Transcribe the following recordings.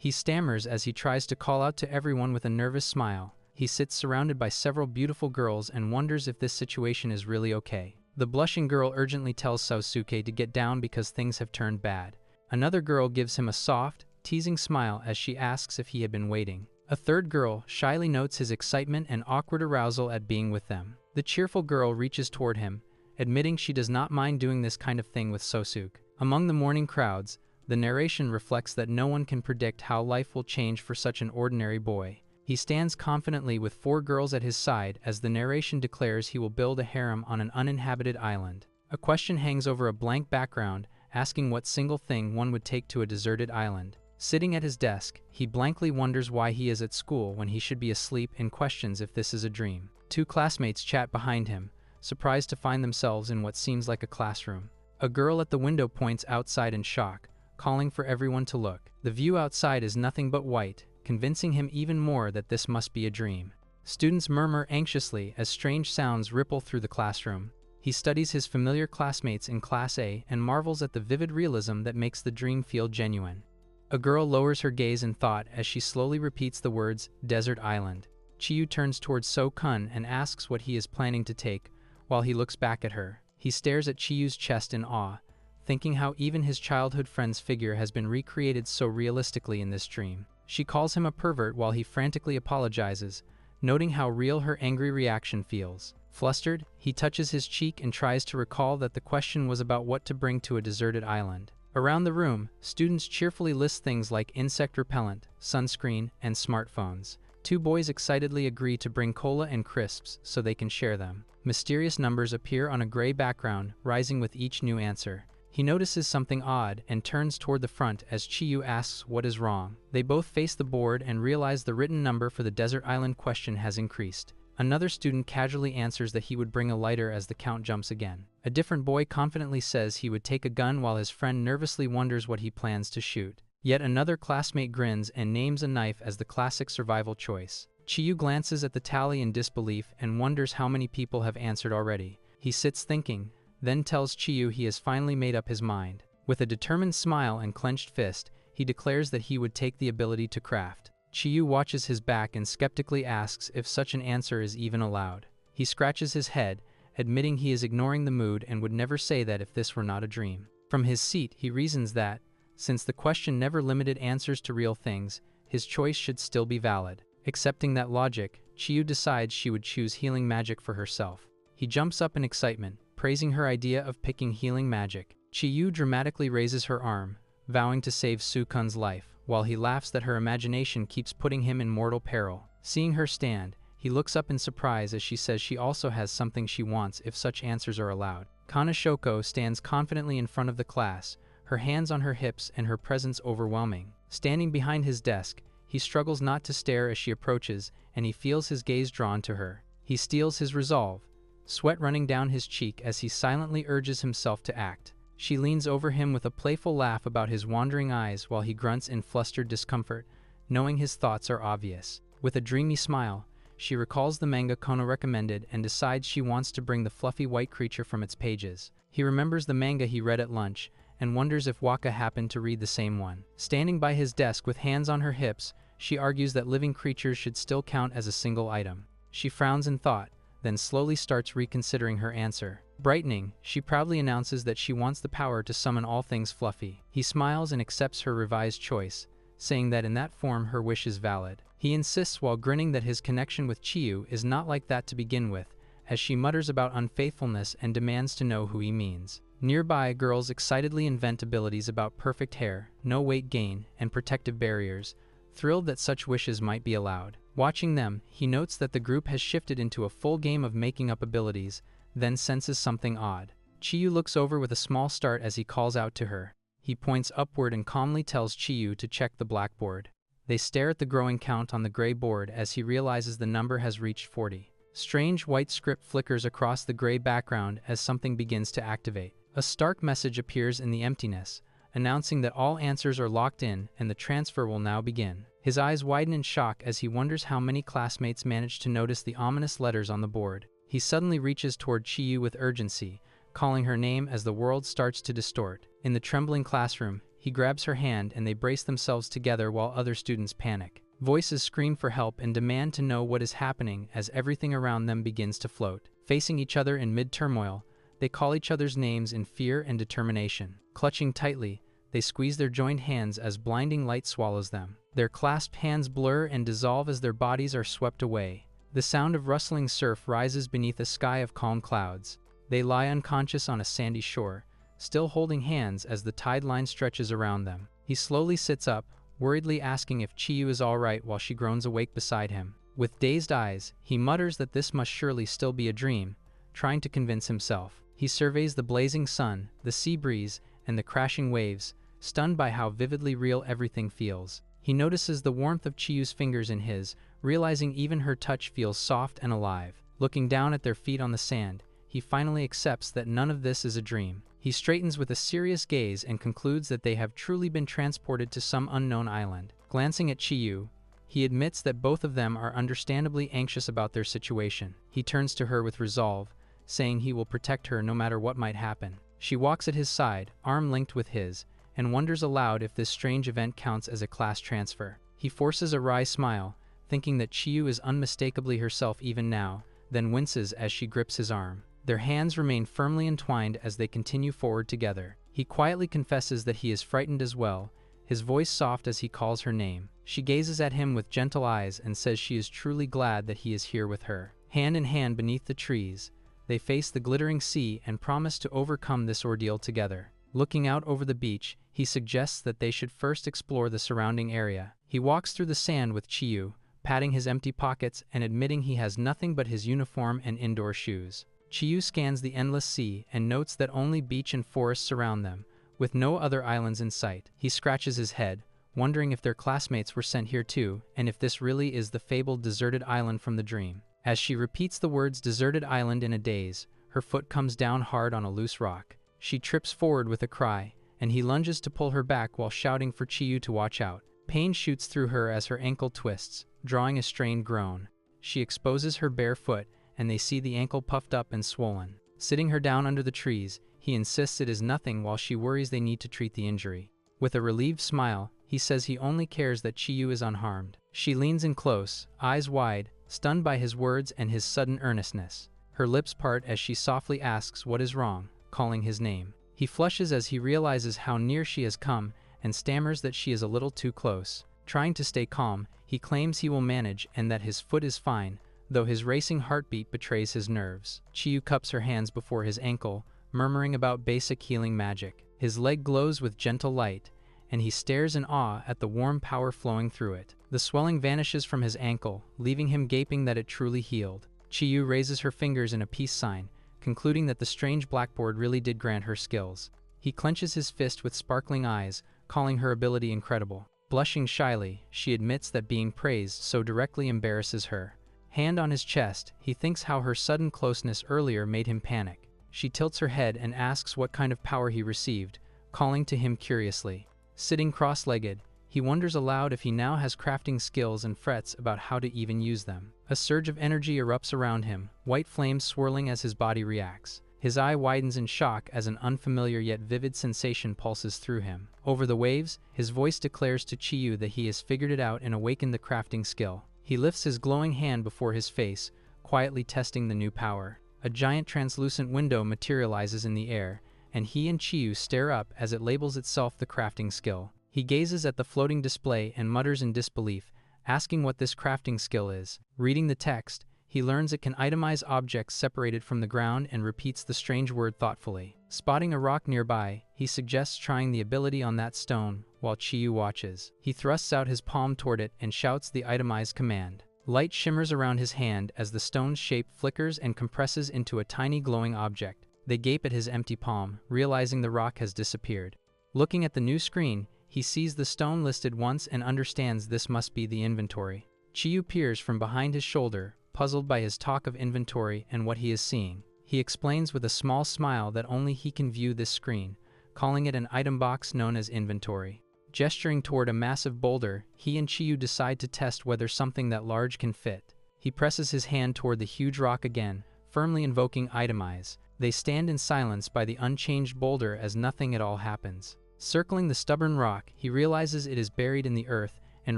He stammers as he tries to call out to everyone with a nervous smile. He sits surrounded by several beautiful girls and wonders if this situation is really okay. The blushing girl urgently tells Sosuke to get down because things have turned bad. Another girl gives him a soft, teasing smile as she asks if he had been waiting. A third girl shyly notes his excitement and awkward arousal at being with them. The cheerful girl reaches toward him, admitting she does not mind doing this kind of thing with Sosuke. Among the mourning crowds, the narration reflects that no one can predict how life will change for such an ordinary boy. He stands confidently with 4 girls at his side as the narration declares he will build a harem on an uninhabited island. A question hangs over a blank background, asking what single thing one would take to a deserted island. Sitting at his desk, he blankly wonders why he is at school when he should be asleep and questions if this is a dream. 2 classmates chat behind him, surprised to find themselves in what seems like a classroom. A girl at the window points outside in shock, calling for everyone to look. The view outside is nothing but white, convincing him even more that this must be a dream. Students murmur anxiously as strange sounds ripple through the classroom. He studies his familiar classmates in Class A and marvels at the vivid realism that makes the dream feel genuine. A girl lowers her gaze in thought as she slowly repeats the words, "Desert Island." Chiu turns towards So-kun and asks what he is planning to take, while he looks back at her. He stares at Chiu's chest in awe, thinking how even his childhood friend's figure has been recreated so realistically in this dream. She calls him a pervert while he frantically apologizes, noting how real her angry reaction feels. Flustered, he touches his cheek and tries to recall that the question was about what to bring to a deserted island. Around the room, students cheerfully list things like insect repellent, sunscreen, and smartphones. 2 boys excitedly agree to bring cola and crisps so they can share them. Mysterious numbers appear on a gray background, rising with each new answer. He notices something odd and turns toward the front as Chiu asks what is wrong. They both face the board and realize the written number for the desert island question has increased. Another student casually answers that he would bring a lighter as the count jumps again. A different boy confidently says he would take a gun while his friend nervously wonders what he plans to shoot. Yet another classmate grins and names a knife as the classic survival choice. Chiu glances at the tally in disbelief and wonders how many people have answered already. He sits thinking, then tells Chiu he has finally made up his mind. With a determined smile and clenched fist, he declares that he would take the ability to craft. Chiu watches his back and skeptically asks if such an answer is even allowed. He scratches his head, admitting he is ignoring the mood and would never say that if this were not a dream. From his seat, he reasons that, since the question never limited answers to real things, his choice should still be valid. Accepting that logic, Chiu decides she would choose healing magic for herself. He jumps up in excitement, praising her idea of picking healing magic. Chiu dramatically raises her arm, vowing to save Sukun's life, while he laughs that her imagination keeps putting him in mortal peril. Seeing her stand, he looks up in surprise as she says she also has something she wants if such answers are allowed. Kanashoko stands confidently in front of the class, her hands on her hips and her presence overwhelming. Standing behind his desk, he struggles not to stare as she approaches, and he feels his gaze drawn to her. He steels his resolve, sweat running down his cheek as he silently urges himself to act. She leans over him with a playful laugh about his wandering eyes while he grunts in flustered discomfort, knowing his thoughts are obvious. With a dreamy smile, she recalls the manga Kono recommended and decides she wants to bring the fluffy white creature from its pages. He remembers the manga he read at lunch and wonders if Waka happened to read the same one. Standing by his desk with hands on her hips, she argues that living creatures should still count as a single item. She frowns in thought, then slowly starts reconsidering her answer. Brightening, she proudly announces that she wants the power to summon all things fluffy. He smiles and accepts her revised choice, saying that in that form her wish is valid. He insists while grinning that his connection with Chiu is not like that to begin with, as she mutters about unfaithfulness and demands to know who he means. Nearby, girls excitedly invent abilities about perfect hair, no weight gain, and protective barriers, thrilled that such wishes might be allowed. Watching them, he notes that the group has shifted into a full game of making up abilities, then senses something odd. Chiu looks over with a small start as he calls out to her. He points upward and calmly tells Chiu to check the blackboard. They stare at the growing count on the gray board as he realizes the number has reached 40. Strange white script flickers across the gray background as something begins to activate. A stark message appears in the emptiness, announcing that all answers are locked in and the transfer will now begin. His eyes widen in shock as he wonders how many classmates managed to notice the ominous letters on the board. He suddenly reaches toward Chiu with urgency, calling her name as the world starts to distort. In the trembling classroom, He grabs her hand and they brace themselves together while other students panic. Voices scream for help and demand to know what is happening as everything around them begins to float. Facing each other in mid-turmoil, they call each other's names in fear and determination. Clutching tightly, they squeeze their joined hands as blinding light swallows them. Their clasped hands blur and dissolve as their bodies are swept away. The sound of rustling surf rises beneath a sky of calm clouds. They lie unconscious on a sandy shore, still holding hands as the tide line stretches around them. He slowly sits up, worriedly asking if Chiu is all right while she groans awake beside him. With dazed eyes, he mutters that this must surely still be a dream, trying to convince himself. He surveys the blazing sun, the sea breeze, and the crashing waves, stunned by how vividly real everything feels. He notices the warmth of Chiu's fingers in his, realizing even her touch feels soft and alive. Looking down at their feet on the sand, he finally accepts that none of this is a dream. He straightens with a serious gaze and concludes that they have truly been transported to some unknown island. Glancing at Chiu, he admits that both of them are understandably anxious about their situation. He turns to her with resolve, saying he will protect her no matter what might happen. She walks at his side, arm linked with his, and wonders aloud if this strange event counts as a class transfer. He forces a wry smile, thinking that Chiu is unmistakably herself even now, then winces as she grips his arm. Their hands remain firmly entwined as they continue forward together. He quietly confesses that he is frightened as well, his voice soft as he calls her name. She gazes at him with gentle eyes and says she is truly glad that he is here with her. Hand in hand beneath the trees, they face the glittering sea and promise to overcome this ordeal together. Looking out over the beach, he suggests that they should first explore the surrounding area. He walks through the sand with Chiu, patting his empty pockets and admitting he has nothing but his uniform and indoor shoes. Chiu scans the endless sea and notes that only beach and forest surround them, with no other islands in sight. He scratches his head, wondering if their classmates were sent here too, and if this really is the fabled deserted island from the dream. As she repeats the words deserted island in a daze, her foot comes down hard on a loose rock. She trips forward with a cry, and he lunges to pull her back while shouting for Chiu to watch out. Pain shoots through her as her ankle twists, drawing a strained groan. She exposes her bare foot, and they see the ankle puffed up and swollen. Sitting her down under the trees, he insists it is nothing while she worries they need to treat the injury. With a relieved smile, he says he only cares that Chiu is unharmed. She leans in close, eyes wide, stunned by his words and his sudden earnestness. Her lips part as she softly asks what is wrong, calling his name. He flushes as he realizes how near she has come and stammers that she is a little too close. Trying to stay calm, he claims he will manage and that his foot is fine, though his racing heartbeat betrays his nerves. Chiu cups her hands before his ankle, murmuring about basic healing magic. His leg glows with gentle light, and he stares in awe at the warm power flowing through it. The swelling vanishes from his ankle, leaving him gaping that it truly healed. Chiu raises her fingers in a peace sign, concluding that the strange blackboard really did grant her skills. He clenches his fist with sparkling eyes, calling her ability incredible. Blushing shyly, she admits that being praised so directly embarrasses her. Hand on his chest, he thinks how her sudden closeness earlier made him panic. She tilts her head and asks what kind of power he received, calling to him curiously. Sitting cross-legged, he wonders aloud if he now has crafting skills and frets about how to even use them. A surge of energy erupts around him, white flames swirling as his body reacts. His eye widens in shock as an unfamiliar yet vivid sensation pulses through him. Over the waves, his voice declares to Chiu that he has figured it out and awakened the crafting skill. He lifts his glowing hand before his face, quietly testing the new power. A giant translucent window materializes in the air, and he and Chiu stare up as it labels itself the crafting skill. He gazes at the floating display and mutters in disbelief, asking what this crafting skill is. Reading the text, he learns it can itemize objects separated from the ground and repeats the strange word thoughtfully. Spotting a rock nearby, he suggests trying the ability on that stone, while Chiu watches. He thrusts out his palm toward it and shouts the itemized command. Light shimmers around his hand as the stone's shape flickers and compresses into a tiny glowing object. They gape at his empty palm, realizing the rock has disappeared. Looking at the new screen, he sees the stone listed once and understands this must be the inventory. Chiu peers from behind his shoulder, puzzled by his talk of inventory and what he is seeing. He explains with a small smile that only he can view this screen, calling it an item box known as inventory. Gesturing toward a massive boulder, he and Chiu decide to test whether something that large can fit. He presses his hand toward the huge rock again, firmly invoking itemize. They stand in silence by the unchanged boulder as nothing at all happens. Circling the stubborn rock, he realizes it is buried in the earth and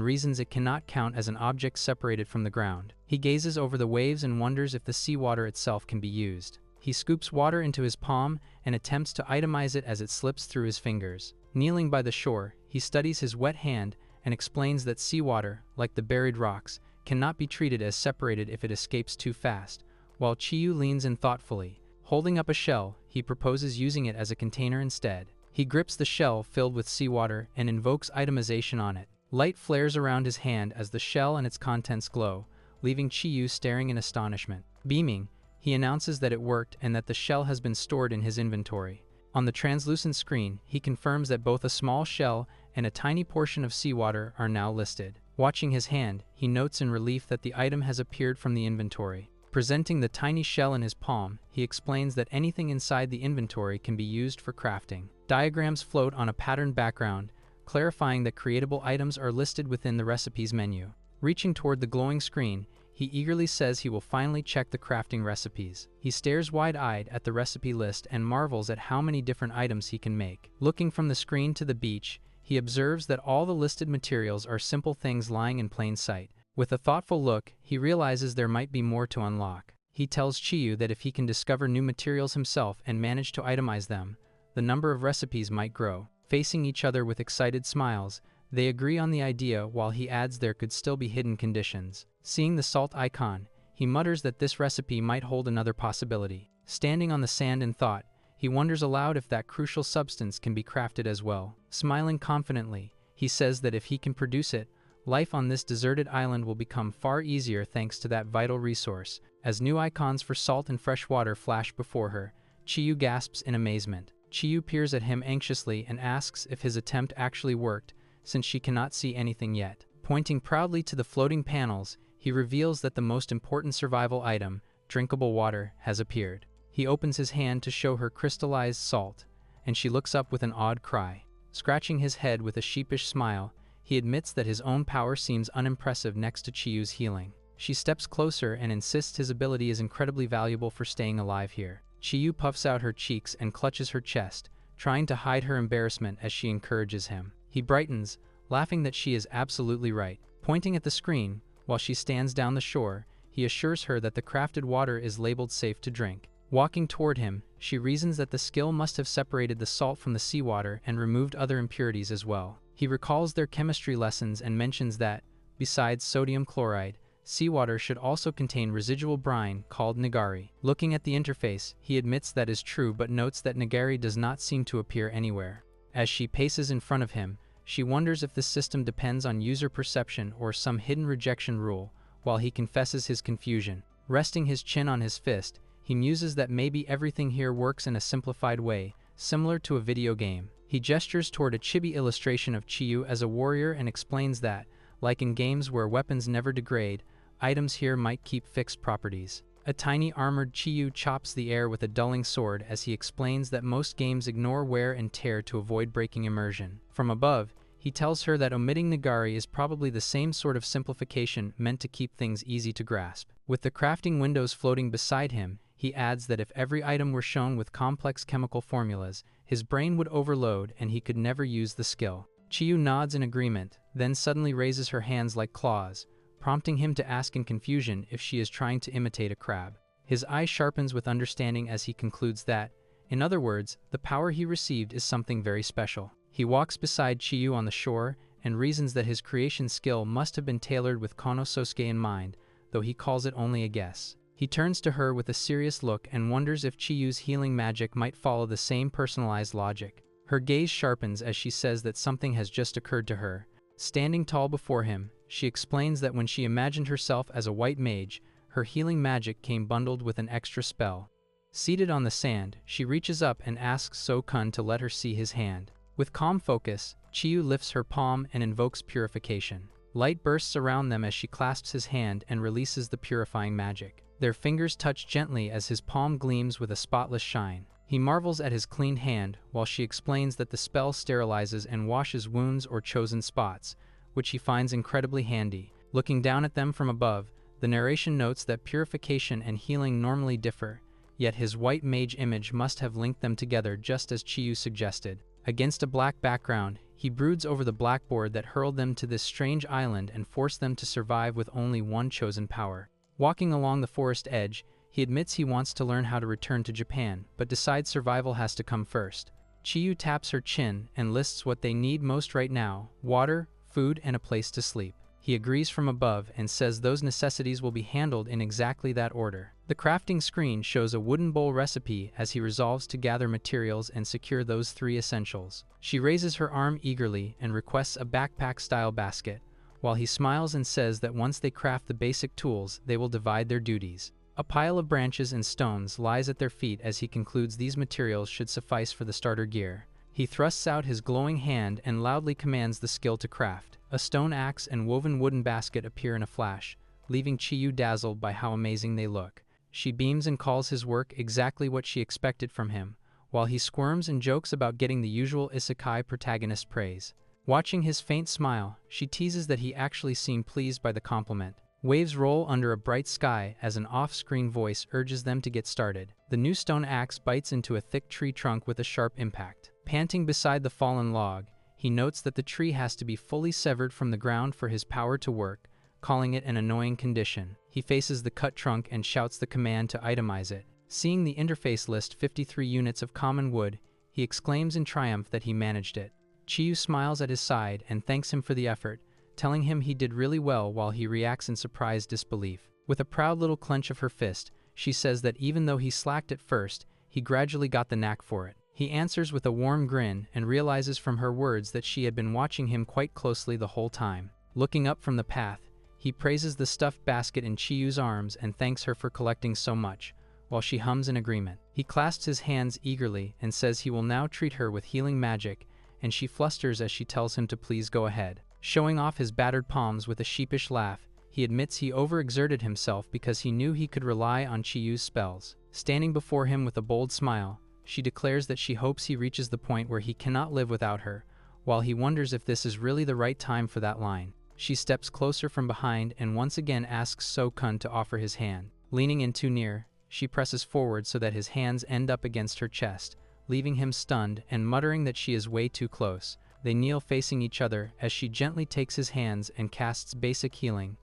reasons it cannot count as an object separated from the ground. He gazes over the waves and wonders if the seawater itself can be used. He scoops water into his palm and attempts to itemize it as it slips through his fingers. Kneeling by the shore, he studies his wet hand and explains that seawater, like the buried rocks, cannot be treated as separated if it escapes too fast. While Chiu leans in thoughtfully, holding up a shell, he proposes using it as a container instead. He grips the shell filled with seawater and invokes itemization on it. Light flares around his hand as the shell and its contents glow, leaving Chiu staring in astonishment. Beaming, he announces that it worked and that the shell has been stored in his inventory. On the translucent screen, he confirms that both a small shell and a tiny portion of seawater are now listed. Watching his hand, he notes in relief that the item has appeared from the inventory. Presenting the tiny shell in his palm, he explains that anything inside the inventory can be used for crafting. Diagrams float on a patterned background, clarifying that creatable items are listed within the recipes menu. Reaching toward the glowing screen, he eagerly says he will finally check the crafting recipes. He stares wide-eyed at the recipe list and marvels at how many different items he can make. Looking from the screen to the beach, he observes that all the listed materials are simple things lying in plain sight. With a thoughtful look, he realizes there might be more to unlock. He tells Chiu that if he can discover new materials himself and manage to itemize them, the number of recipes might grow. Facing each other with excited smiles, they agree on the idea while he adds there could still be hidden conditions. Seeing the salt icon, he mutters that this recipe might hold another possibility. Standing on the sand in thought, he wonders aloud if that crucial substance can be crafted as well. Smiling confidently, he says that if he can produce it, life on this deserted island will become far easier thanks to that vital resource. As new icons for salt and fresh water flash before her, Chiu gasps in amazement. Chiu peers at him anxiously and asks if his attempt actually worked, since she cannot see anything yet. Pointing proudly to the floating panels, he reveals that the most important survival item, drinkable water, has appeared. He opens his hand to show her crystallized salt, and she looks up with an awed cry. Scratching his head with a sheepish smile, he admits that his own power seems unimpressive next to Chiu's healing. She steps closer and insists his ability is incredibly valuable for staying alive here. Chiu puffs out her cheeks and clutches her chest, trying to hide her embarrassment as she encourages him. He brightens, laughing that she is absolutely right. Pointing at the screen, while she stands down the shore, he assures her that the crafted water is labeled safe to drink. Walking toward him, she reasons that the skill must have separated the salt from the seawater and removed other impurities as well. He recalls their chemistry lessons and mentions that, besides sodium chloride, seawater should also contain residual brine called nigari. Looking at the interface, he admits that is true but notes that nigari does not seem to appear anywhere. As she paces in front of him, she wonders if this system depends on user perception or some hidden rejection rule, while he confesses his confusion. Resting his chin on his fist, he muses that maybe everything here works in a simplified way, similar to a video game. He gestures toward a chibi illustration of Chiu as a warrior and explains that, like in games where weapons never degrade, items here might keep fixed properties. A tiny armored Chiu chops the air with a dulling sword as he explains that most games ignore wear and tear to avoid breaking immersion. From above, he tells her that omitting nigari is probably the same sort of simplification meant to keep things easy to grasp. With the crafting windows floating beside him, he adds that if every item were shown with complex chemical formulas, his brain would overload and he could never use the skill. Chiu nods in agreement, then suddenly raises her hands like claws, prompting him to ask in confusion if she is trying to imitate a crab. His eye sharpens with understanding as he concludes that, in other words, the power he received is something very special. He walks beside Chiu on the shore and reasons that his creation skill must have been tailored with Konosuke in mind, though he calls it only a guess. He turns to her with a serious look and wonders if Chiu's healing magic might follow the same personalized logic. Her gaze sharpens as she says that something has just occurred to her. Standing tall before him, she explains that when she imagined herself as a white mage, her healing magic came bundled with an extra spell. Seated on the sand, she reaches up and asks So-kun to let her see his hand. With calm focus, Chiu lifts her palm and invokes Purification. Light bursts around them as she clasps his hand and releases the purifying magic. Their fingers touch gently as his palm gleams with a spotless shine. He marvels at his clean hand while she explains that the spell sterilizes and washes wounds or chosen spots, which he finds incredibly handy. Looking down at them from above, the narration notes that purification and healing normally differ, yet his white mage image must have linked them together just as Chiu suggested. Against a black background, he broods over the blackboard that hurled them to this strange island and forced them to survive with only one chosen power. Walking along the forest edge, he admits he wants to learn how to return to Japan, but decides survival has to come first. Chiu taps her chin and lists what they need most right now: water, food, and a place to sleep. He agrees from above and says those necessities will be handled in exactly that order. The crafting screen shows a wooden bowl recipe as he resolves to gather materials and secure those 3 essentials. She raises her arm eagerly and requests a backpack-style basket, while he smiles and says that once they craft the basic tools, they will divide their duties. A pile of branches and stones lies at their feet as he concludes these materials should suffice for the starter gear. He thrusts out his glowing hand and loudly commands the skill to craft. A stone axe and woven wooden basket appear in a flash, leaving Chiu dazzled by how amazing they look. She beams and calls his work exactly what she expected from him, while he squirms and jokes about getting the usual isekai protagonist praise. Watching his faint smile, she teases that he actually seemed pleased by the compliment. Waves roll under a bright sky as an off-screen voice urges them to get started. The new stone axe bites into a thick tree trunk with a sharp impact. Panting beside the fallen log, he notes that the tree has to be fully severed from the ground for his power to work, calling it an annoying condition. He faces the cut trunk and shouts the command to itemize it. Seeing the interface list 53 units of common wood, he exclaims in triumph that he managed it. Chiu smiles at his side and thanks him for the effort, telling him he did really well while he reacts in surprised disbelief. With a proud little clench of her fist, she says that even though he slacked at first, he gradually got the knack for it. He answers with a warm grin and realizes from her words that she had been watching him quite closely the whole time. Looking up from the path, he praises the stuffed basket in Chiu's arms and thanks her for collecting so much, while she hums in agreement. He clasps his hands eagerly and says he will now treat her with healing magic, and she flusters as she tells him to please go ahead. Showing off his battered palms with a sheepish laugh, he admits he overexerted himself because he knew he could rely on Chiu's spells. Standing before him with a bold smile, she declares that she hopes he reaches the point where he cannot live without her, while he wonders if this is really the right time for that line. She steps closer from behind and once again asks So-kun to offer his hand. Leaning in too near, she presses forward so that his hands end up against her chest, leaving him stunned and muttering that she is way too close. They kneel facing each other as she gently takes his hands and casts basic healing,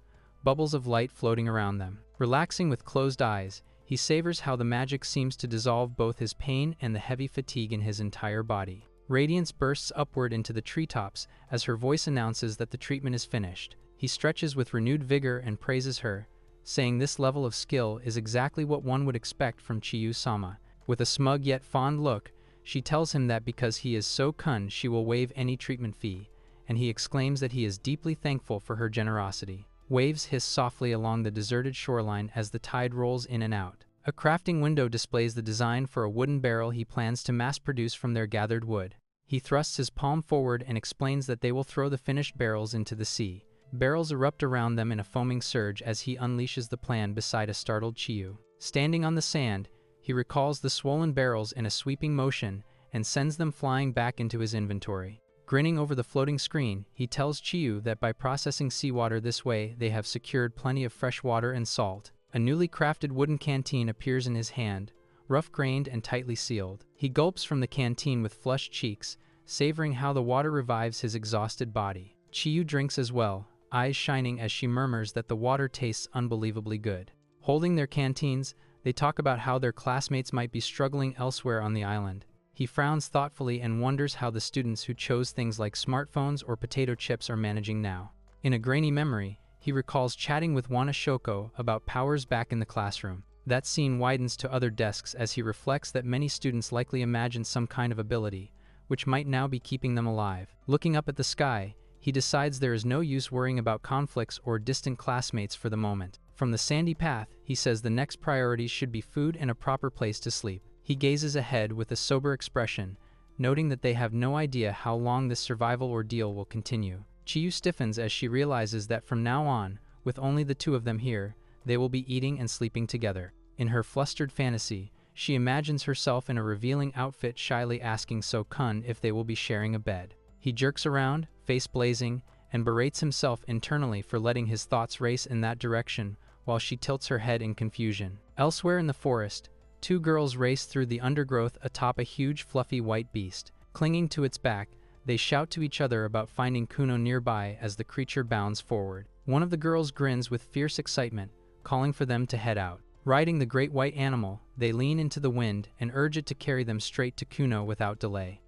bubbles of light floating around them. Relaxing with closed eyes, he savors how the magic seems to dissolve both his pain and the heavy fatigue in his entire body. Radiance bursts upward into the treetops as her voice announces that the treatment is finished. He stretches with renewed vigor and praises her, saying this level of skill is exactly what one would expect from Chiyu-sama. With a smug yet fond look, she tells him that because he is So-kun, she will waive any treatment fee, and he exclaims that he is deeply thankful for her generosity. Waves hiss softly along the deserted shoreline as the tide rolls in and out. A crafting window displays the design for a wooden barrel he plans to mass-produce from their gathered wood. He thrusts his palm forward and explains that they will throw the finished barrels into the sea. Barrels erupt around them in a foaming surge as he unleashes the plan beside a startled Chiu. Standing on the sand, he recalls the swollen barrels in a sweeping motion and sends them flying back into his inventory. Grinning over the floating screen, he tells Chiu that by processing seawater this way, they have secured plenty of fresh water and salt. A newly crafted wooden canteen appears in his hand, rough-grained and tightly sealed. He gulps from the canteen with flushed cheeks, savoring how the water revives his exhausted body. Chiu drinks as well, eyes shining as she murmurs that the water tastes unbelievably good. Holding their canteens, they talk about how their classmates might be struggling elsewhere on the island. He frowns thoughtfully and wonders how the students who chose things like smartphones or potato chips are managing now. In a grainy memory, he recalls chatting with Wana Shoko about powers back in the classroom. That scene widens to other desks as he reflects that many students likely imagine some kind of ability, which might now be keeping them alive. Looking up at the sky, he decides there is no use worrying about conflicts or distant classmates for the moment. From the sandy path, he says the next priorities should be food and a proper place to sleep. He gazes ahead with a sober expression, noting that they have no idea how long this survival ordeal will continue. Chiu stiffens as she realizes that from now on, with only the two of them here, they will be eating and sleeping together. In her flustered fantasy, she imagines herself in a revealing outfit shyly asking So-kun if they will be sharing a bed. He jerks around, face blazing, and berates himself internally for letting his thoughts race in that direction while she tilts her head in confusion. Elsewhere in the forest, two girls race through the undergrowth atop a huge fluffy white beast. Clinging to its back, they shout to each other about finding Kuno nearby as the creature bounds forward. One of the girls grins with fierce excitement, calling for them to head out. Riding the great white animal, they lean into the wind and urge it to carry them straight to Kuno without delay.